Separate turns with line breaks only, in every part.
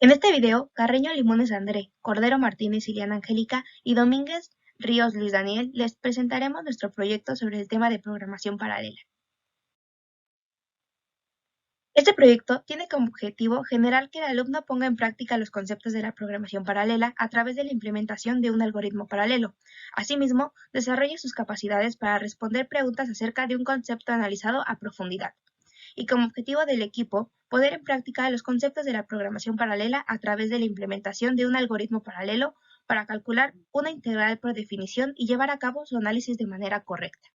En este video, Carreño Limones André, Cordero Martínez Iliana Angélica y Domínguez Ríos Luis Daniel les presentaremos nuestro proyecto sobre el tema de programación paralela. Este proyecto tiene como objetivo generar que el alumno ponga en práctica los conceptos de la programación paralela a través de la implementación de un algoritmo paralelo. Asimismo, desarrolle sus capacidades para responder preguntas acerca de un concepto analizado a profundidad. Y como objetivo del equipo, poner en práctica los conceptos de la programación paralela a través de la implementación de un algoritmo paralelo para calcular una integral por definición y llevar a cabo su análisis de manera correcta.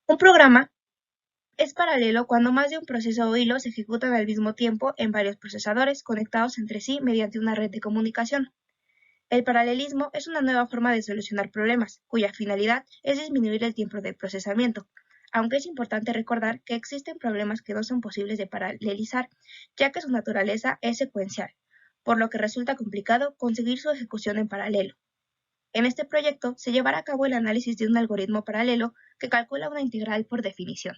Un programa es paralelo cuando más de un proceso o hilo se ejecutan al mismo tiempo en varios procesadores conectados entre sí mediante una red de comunicación. El paralelismo es una nueva forma de solucionar problemas, cuya finalidad es disminuir el tiempo de procesamiento, aunque es importante recordar que existen problemas que no son posibles de paralelizar, ya que su naturaleza es secuencial, por lo que resulta complicado conseguir su ejecución en paralelo. En este proyecto se llevará a cabo el análisis de un algoritmo paralelo que calcula una integral por definición.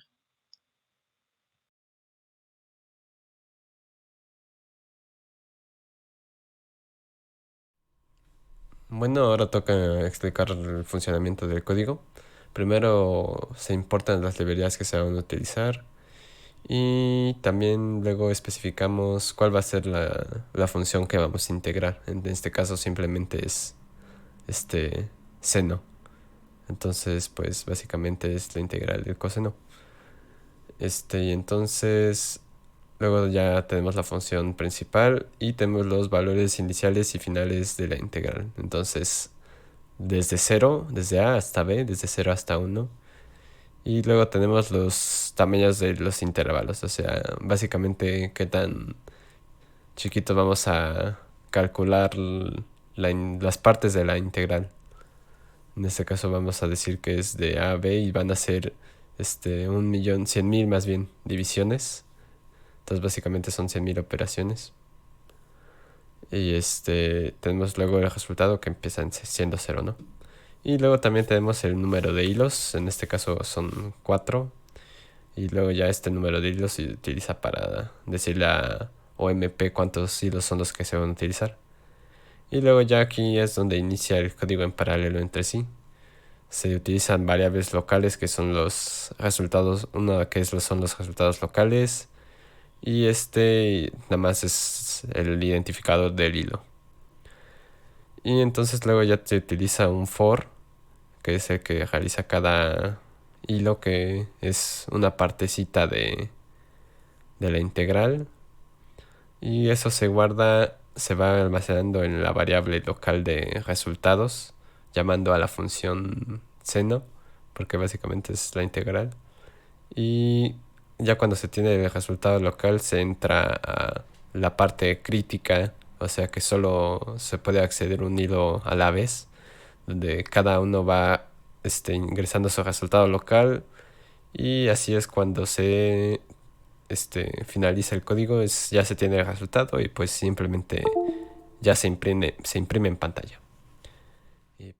Bueno, ahora toca explicar el funcionamiento del código. Primero se importan las librerías que se van a utilizar y también luego especificamos cuál va a ser la función que vamos a integrar. En este caso simplemente es este seno. Entonces, pues básicamente es la integral del coseno. Y entonces luego ya tenemos la función principal y tenemos los valores iniciales y finales de la integral. Entonces, desde 0, desde A hasta B, desde 0 hasta 1. Y luego tenemos los tamaños de los intervalos, o sea, básicamente qué tan chiquitos vamos a calcular las partes de la integral. En este caso vamos a decir que es de A a B y van a ser 1.100.000 más bien divisiones. Entonces básicamente son 100.000 operaciones. Y tenemos luego el resultado que empieza siendo 0, ¿no? Y luego también tenemos el número de hilos, en este caso son 4. Y luego ya este número de hilos se utiliza para decirle a OMP cuántos hilos son los que se van a utilizar. Y luego ya aquí es donde inicia el código en paralelo entre sí. Se utilizan variables locales que son los resultados, una que son los resultados locales y nada más es el identificador del hilo. Y entonces luego ya se utiliza un for, que es el que realiza cada hilo, que es una partecita de la integral. Y eso se guarda, se va almacenando en la variable local de resultados, llamando a la función seno, porque básicamente es la integral. Y ya cuando se tiene el resultado local se entra a la parte crítica, o sea que solo se puede acceder un hilo a la vez, donde cada uno va ingresando su resultado local y así es cuando se finaliza el código, ya se tiene el resultado y pues simplemente ya se imprime en pantalla. Y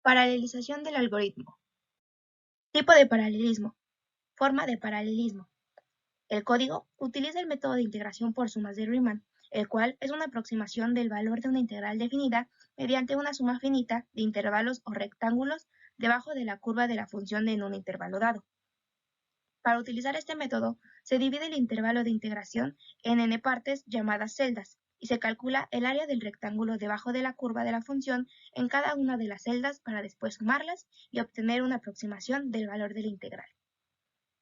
Paralelización del algoritmo. Tipo de paralelismo. Forma de paralelismo. El código utiliza el método de integración por sumas de Riemann, el cual es una aproximación del valor de una integral definida mediante una suma finita de intervalos o rectángulos debajo de la curva de la función en un intervalo dado. Para utilizar este método, se divide el intervalo de integración en n partes llamadas celdas, y se calcula el área del rectángulo debajo de la curva de la función en cada una de las celdas para después sumarlas y obtener una aproximación del valor de la integral.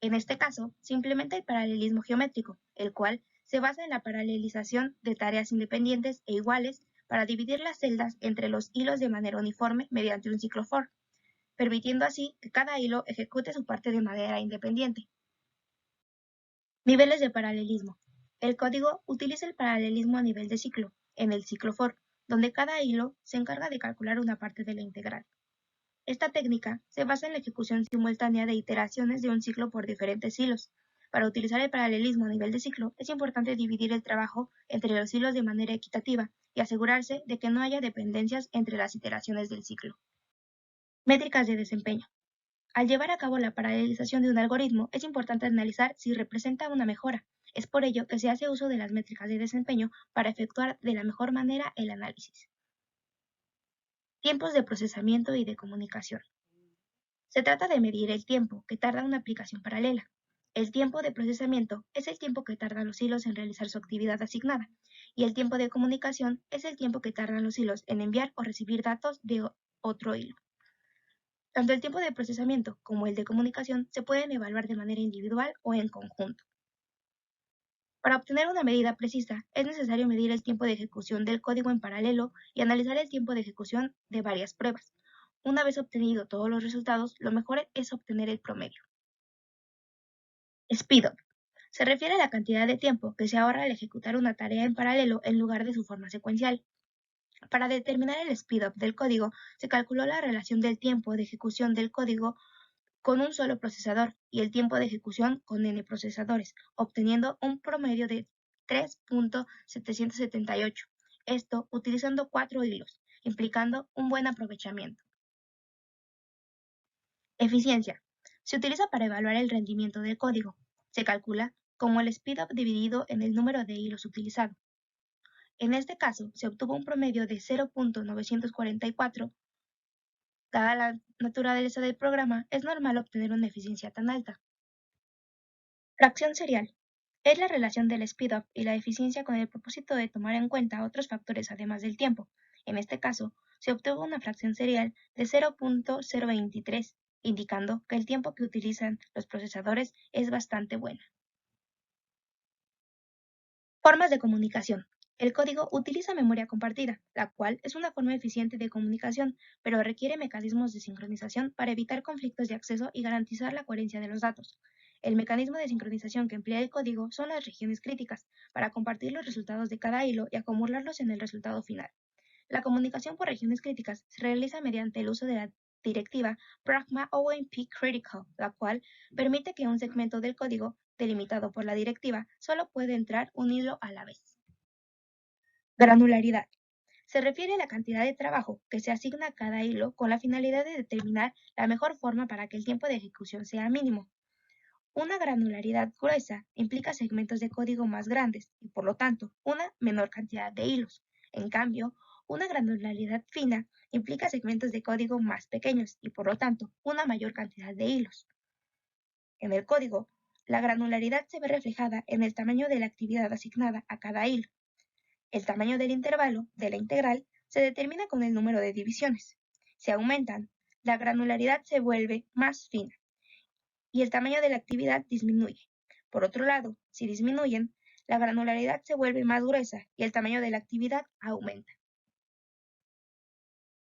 En este caso, se implementa el paralelismo geométrico, el cual se basa en la paralelización de tareas independientes e iguales para dividir las celdas entre los hilos de manera uniforme mediante un ciclo for, permitiendo así que cada hilo ejecute su parte de manera independiente. Niveles de paralelismo. El código utiliza el paralelismo a nivel de ciclo, en el ciclo for, donde cada hilo se encarga de calcular una parte de la integral. Esta técnica se basa en la ejecución simultánea de iteraciones de un ciclo por diferentes hilos. Para utilizar el paralelismo a nivel de ciclo, es importante dividir el trabajo entre los hilos de manera equitativa y asegurarse de que no haya dependencias entre las iteraciones del ciclo. Métricas de desempeño. Al llevar a cabo la paralelización de un algoritmo, es importante analizar si representa una mejora. Es por ello que se hace uso de las métricas de desempeño para efectuar de la mejor manera el análisis. Tiempos de procesamiento y de comunicación. Se trata de medir el tiempo que tarda una aplicación paralela. El tiempo de procesamiento es el tiempo que tardan los hilos en realizar su actividad asignada, y el tiempo de comunicación es el tiempo que tardan los hilos en enviar o recibir datos de otro hilo. Tanto el tiempo de procesamiento como el de comunicación se pueden evaluar de manera individual o en conjunto. Para obtener una medida precisa, es necesario medir el tiempo de ejecución del código en paralelo y analizar el tiempo de ejecución de varias pruebas. Una vez obtenido todos los resultados, lo mejor es obtener el promedio. Speedup. Se refiere a la cantidad de tiempo que se ahorra al ejecutar una tarea en paralelo en lugar de su forma secuencial. Para determinar el speedup del código, se calculó la relación del tiempo de ejecución del código con un solo procesador y el tiempo de ejecución con n procesadores, obteniendo un promedio de 3.778. Esto utilizando 4 hilos, implicando un buen aprovechamiento. Eficiencia. Se utiliza para evaluar el rendimiento del código. Se calcula como el speedup dividido en el número de hilos utilizado. En este caso, se obtuvo un promedio de 0.944. Dada la naturaleza del programa, es normal obtener una eficiencia tan alta. Fracción serial. Es la relación del speedup y la eficiencia con el propósito de tomar en cuenta otros factores además del tiempo. En este caso, se obtuvo una fracción serial de 0.023, indicando que el tiempo que utilizan los procesadores es bastante bueno. Formas de comunicación. El código utiliza memoria compartida, la cual es una forma eficiente de comunicación, pero requiere mecanismos de sincronización para evitar conflictos de acceso y garantizar la coherencia de los datos. El mecanismo de sincronización que emplea el código son las regiones críticas, para compartir los resultados de cada hilo y acumularlos en el resultado final. La comunicación por regiones críticas se realiza mediante el uso de la directiva Pragma OMP Critical, la cual permite que un segmento del código, delimitado por la directiva, solo puede entrar un hilo a la vez. Granularidad. Se refiere a la cantidad de trabajo que se asigna a cada hilo con la finalidad de determinar la mejor forma para que el tiempo de ejecución sea mínimo. Una granularidad gruesa implica segmentos de código más grandes y, por lo tanto, una menor cantidad de hilos. En cambio, una granularidad fina implica segmentos de código más pequeños y, por lo tanto, una mayor cantidad de hilos. En el código, la granularidad se ve reflejada en el tamaño de la actividad asignada a cada hilo. El tamaño del intervalo de la integral se determina con el número de divisiones. Si aumentan, la granularidad se vuelve más fina y el tamaño de la actividad disminuye. Por otro lado, si disminuyen, la granularidad se vuelve más gruesa y el tamaño de la actividad aumenta.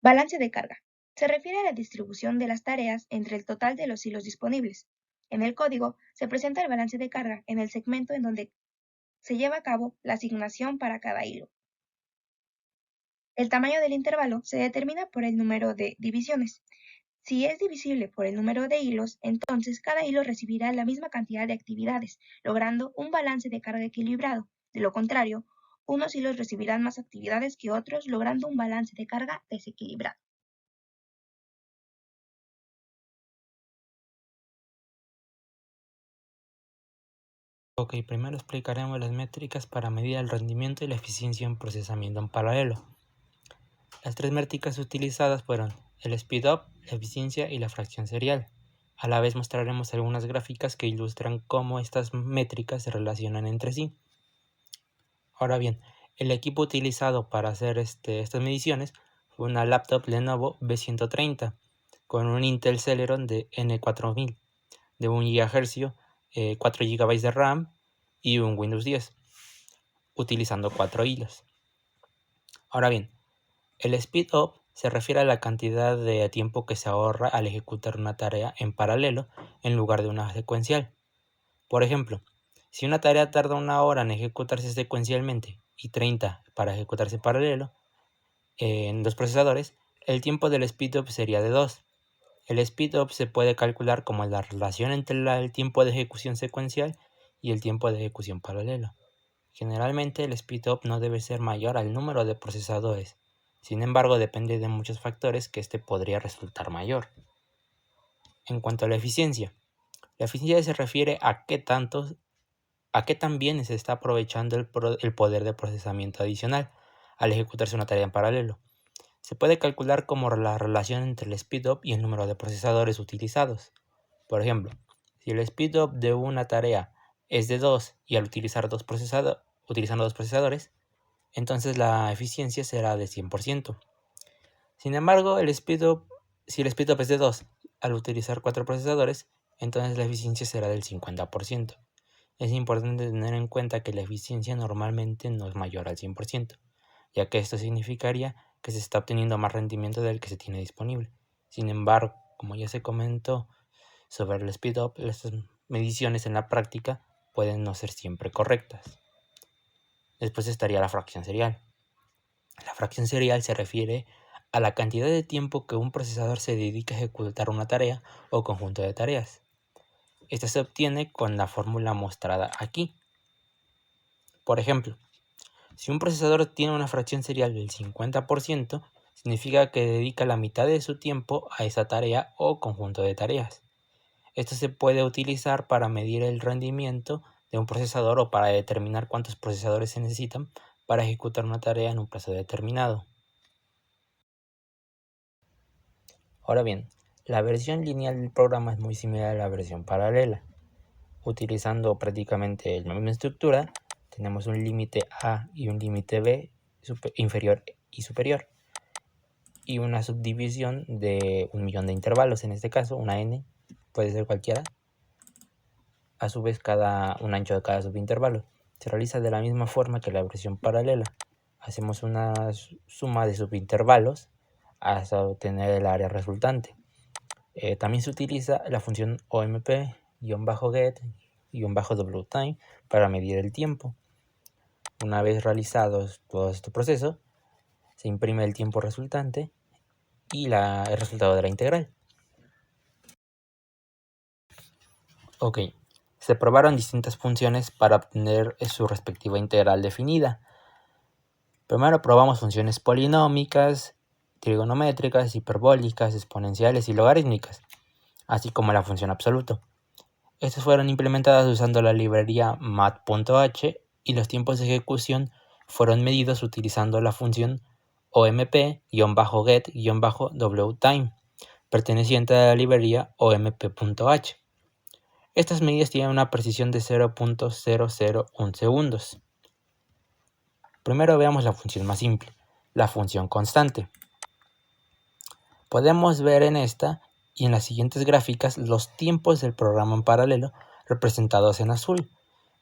Balance de carga. Se refiere a la distribución de las tareas entre el total de los hilos disponibles. En el código se presenta el balance de carga en el segmento en donde se lleva a cabo la asignación para cada hilo. El tamaño del intervalo se determina por el número de divisiones. Si es divisible por el número de hilos, entonces cada hilo recibirá la misma cantidad de actividades, logrando un balance de carga equilibrado. De lo contrario, unos hilos recibirán más actividades que otros, logrando un balance de carga desequilibrado.
Ok, primero explicaremos las métricas para medir el rendimiento y la eficiencia en procesamiento en paralelo. Las tres métricas utilizadas fueron el speed-up, la eficiencia y la fracción serial. A la vez mostraremos algunas gráficas que ilustran cómo estas métricas se relacionan entre sí. Ahora bien, el equipo utilizado para hacer estas mediciones fue una laptop Lenovo B130 con un Intel Celeron de N4000 de 1 GHz, 4 GB de RAM y un Windows 10, utilizando 4 hilos. Ahora bien, el speed up se refiere a la cantidad de tiempo que se ahorra al ejecutar una tarea en paralelo en lugar de una secuencial. Por ejemplo, si una tarea tarda 1 hora en ejecutarse secuencialmente y 30 para ejecutarse en paralelo en dos procesadores, el tiempo del speedup sería de 2. El speedup se puede calcular como la relación entre el tiempo de ejecución secuencial y el tiempo de ejecución paralelo. Generalmente el speedup no debe ser mayor al número de procesadores. Sin embargo, depende de muchos factores que este podría resultar mayor. En cuanto a la eficiencia se refiere a qué tan bien se está aprovechando el poder de procesamiento adicional al ejecutarse una tarea en paralelo. Se puede calcular como la relación entre el speedup y el número de procesadores utilizados. Por ejemplo, si el speedup de una tarea es de 2 y al utilizando dos procesadores, entonces la eficiencia será de 100%. Sin embargo, si el speedup es de 2 al utilizar 4 procesadores, entonces la eficiencia será del 50%. Es importante tener en cuenta que la eficiencia normalmente no es mayor al 100%, ya que esto significaría que se está obteniendo más rendimiento del que se tiene disponible. Sin embargo, como ya se comentó sobre el speedup, estas mediciones en la práctica pueden no ser siempre correctas. Después estaría la fracción serial. La fracción serial se refiere a la cantidad de tiempo que un procesador se dedica a ejecutar una tarea o conjunto de tareas. Esta se obtiene con la fórmula mostrada aquí. Por ejemplo, si un procesador tiene una fracción serial del 50%, significa que dedica la mitad de su tiempo a esa tarea o conjunto de tareas. Esto se puede utilizar para medir el rendimiento de un procesador o para determinar cuántos procesadores se necesitan para ejecutar una tarea en un plazo determinado. Ahora bien, la versión lineal del programa es muy similar a la versión paralela. Utilizando prácticamente la misma estructura, tenemos un límite A y un límite B inferior y superior, y una subdivisión de 1.000.000 de intervalos, en este caso una n, puede ser cualquiera. A su vez, un ancho de cada subintervalo se realiza de la misma forma que la versión paralela. Hacemos una suma de subintervalos hasta obtener el área resultante. También se utiliza la función omp-get-wtime para medir el tiempo. Una vez realizados todo este proceso, se imprime el tiempo resultante y el resultado de la integral. Ok, se probaron distintas funciones para obtener su respectiva integral definida. Primero probamos funciones polinómicas, trigonométricas, hiperbólicas, exponenciales y logarítmicas, así como la función absoluto. Estas fueron implementadas usando la librería math.h y los tiempos de ejecución fueron medidos utilizando la función omp-get-wtime, perteneciente a la librería omp.h. Estas medidas tienen una precisión de 0.001 segundos. Primero veamos la función más simple, la función constante. Podemos ver en esta y en las siguientes gráficas los tiempos del programa en paralelo representados en azul,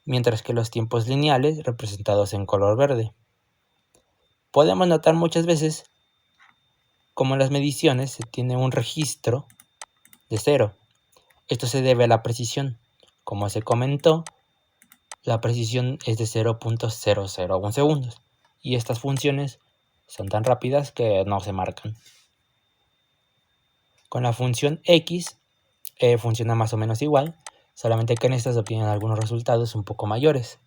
mientras que los tiempos lineales representados en color verde. Podemos notar muchas veces como en las mediciones se tiene un registro de 0. Esto se debe a la precisión. Como se comentó, la precisión es de 0.001 segundos y estas funciones son tan rápidas que no se marcan. Con la función x funciona más o menos igual, solamente que en estas se obtienen algunos resultados un poco mayores.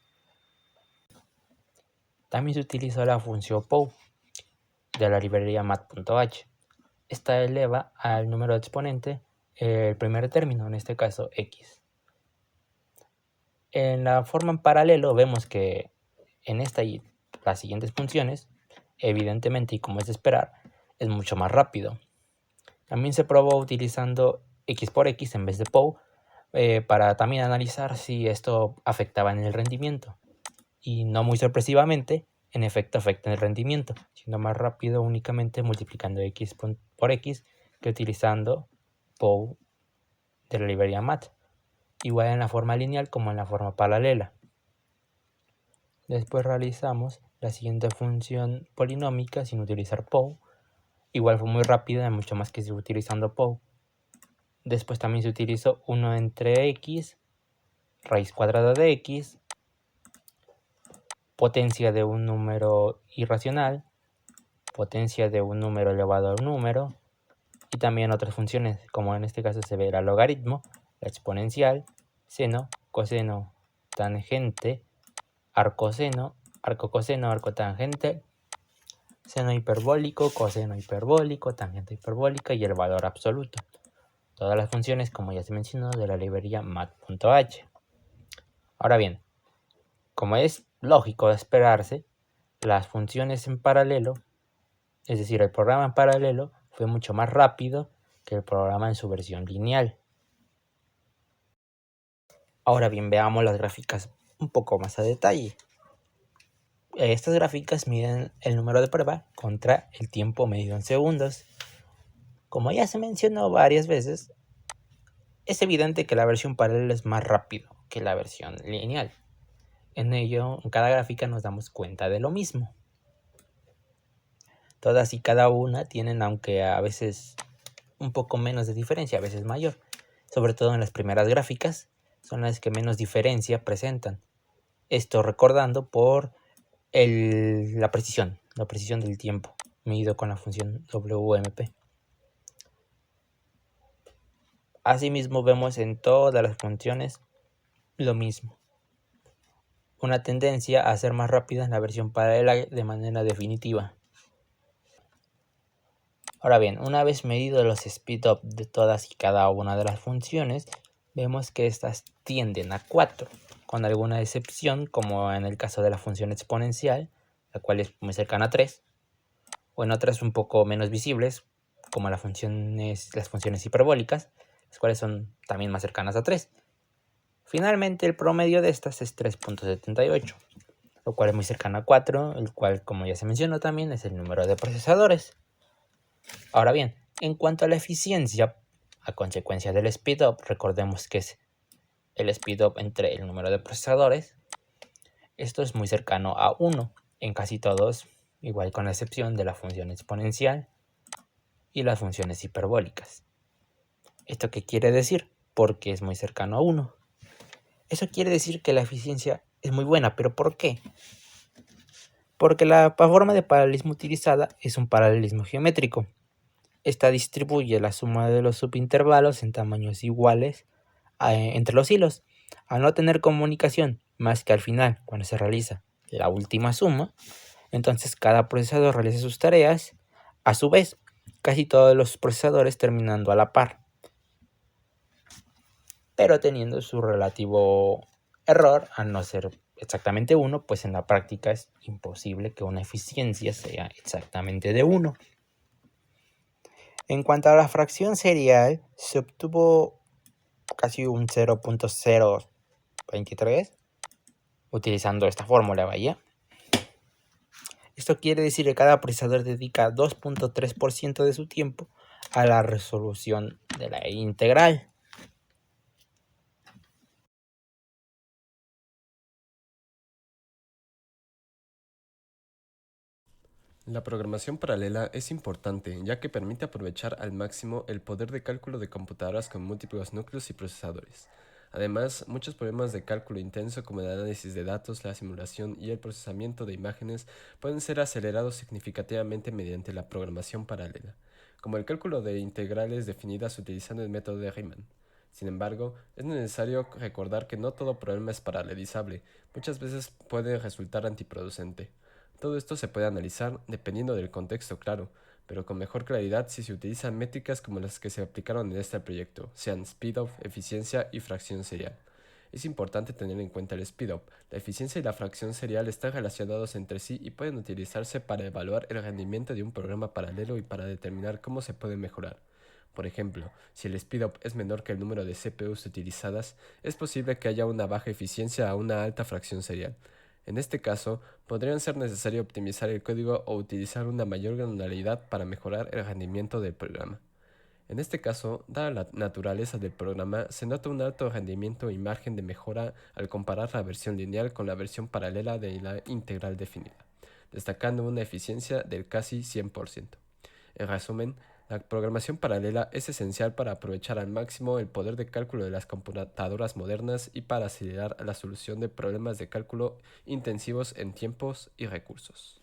También se utiliza la función POW de la librería math.h. Esta eleva al número de exponente el primer término, en este caso x. En la forma en paralelo vemos que en esta y las siguientes funciones, evidentemente y como es de esperar, es mucho más rápido. También se probó utilizando x por x en vez de POW para también analizar si esto afectaba en el rendimiento. Y no muy sorpresivamente, en efecto afecta en el rendimiento, siendo más rápido únicamente multiplicando x por x que utilizando POW de la librería mat, igual en la forma lineal como en la forma paralela. Después realizamos la siguiente función polinómica sin utilizar POW. Igual fue muy rápida, mucho más que utilizando POW. Después también se utilizó 1 entre x, raíz cuadrada de x, potencia de un número irracional, potencia de un número elevado a un número, y también otras funciones, como en este caso se ve el logaritmo, la exponencial, seno, coseno, tangente, arcoseno, arcocoseno, arcotangente, seno hiperbólico, coseno hiperbólico, tangente hiperbólica y el valor absoluto. Todas las funciones, como ya se mencionó, de la librería mat.h. Ahora bien, como es lógico de esperarse, las funciones en paralelo, es decir, el programa en paralelo, fue mucho más rápido que el programa en su versión lineal. Ahora bien, veamos las gráficas un poco más a detalle. Estas gráficas miden el número de prueba contra el tiempo medido en segundos. Como ya se mencionó varias veces, es evidente que la versión paralela es más rápido que la versión lineal. En ello, en cada gráfica nos damos cuenta de lo mismo. Todas y cada una tienen, aunque a veces un poco menos de diferencia, a veces mayor. Sobre todo en las primeras gráficas, son las que menos diferencia presentan. Esto recordando por la precisión del tiempo, medido con la función WMP. Asimismo, vemos en todas las funciones lo mismo. Una tendencia a ser más rápida en la versión paralela de manera definitiva. Ahora bien, una vez medido los speedup de todas y cada una de las funciones, vemos que estas tienden a 4, con alguna excepción, como en el caso de la función exponencial, la cual es muy cercana a 3, o en otras un poco menos visibles, como las funciones hiperbólicas, las cuales son también más cercanas a 3. Finalmente, el promedio de estas es 3.78, lo cual es muy cercano a 4, el cual, como ya se mencionó también, es el número de procesadores. Ahora bien, en cuanto a la eficiencia, a consecuencia del speedup, recordemos que es el speedup entre el número de procesadores. Esto es muy cercano a 1 en casi todos, igual con la excepción de la función exponencial y las funciones hiperbólicas. ¿Esto qué quiere decir? Porque es muy cercano a 1. Eso quiere decir que la eficiencia es muy buena, ¿pero por qué? Porque la forma de paralelismo utilizada es un paralelismo geométrico. Esta distribuye la suma de los subintervalos en tamaños iguales entre los hilos. Al no tener comunicación más que al final, cuando se realiza la última suma, entonces cada procesador realiza sus tareas a su vez, casi todos los procesadores terminando a la par, pero teniendo su relativo error al no ser exactamente 1, pues en la práctica es imposible que una eficiencia sea exactamente de 1. En cuanto a la fracción serial, se obtuvo casi un 0.023 utilizando esta fórmula, vaya. Esto quiere decir que cada procesador dedica 2.3% de su tiempo a la resolución de la integral.
La programación paralela es importante, ya que permite aprovechar al máximo el poder de cálculo de computadoras con múltiples núcleos y procesadores. Además, muchos problemas de cálculo intenso como el análisis de datos, la simulación y el procesamiento de imágenes pueden ser acelerados significativamente mediante la programación paralela, como el cálculo de integrales definidas utilizando el método de Riemann. Sin embargo, es necesario recordar que no todo problema es paralelizable, muchas veces puede resultar antiproducente. Todo esto se puede analizar dependiendo del contexto, claro, pero con mejor claridad si se utilizan métricas como las que se aplicaron en este proyecto, sean speedup, eficiencia y fracción serial. Es importante tener en cuenta el speedup. La eficiencia y la fracción serial están relacionados entre sí y pueden utilizarse para evaluar el rendimiento de un programa paralelo y para determinar cómo se puede mejorar. Por ejemplo, si el speedup es menor que el número de CPUs utilizadas, es posible que haya una baja eficiencia a una alta fracción serial. En este caso, podría ser necesario optimizar el código o utilizar una mayor granularidad para mejorar el rendimiento del programa. En este caso, dada la naturaleza del programa, se nota un alto rendimiento y margen de mejora al comparar la versión lineal con la versión paralela de la integral definida, destacando una eficiencia del casi 100%. En resumen, la programación paralela es esencial para aprovechar al máximo el poder de cálculo de las computadoras modernas y para acelerar la solución de problemas de cálculo intensivos en tiempos y recursos.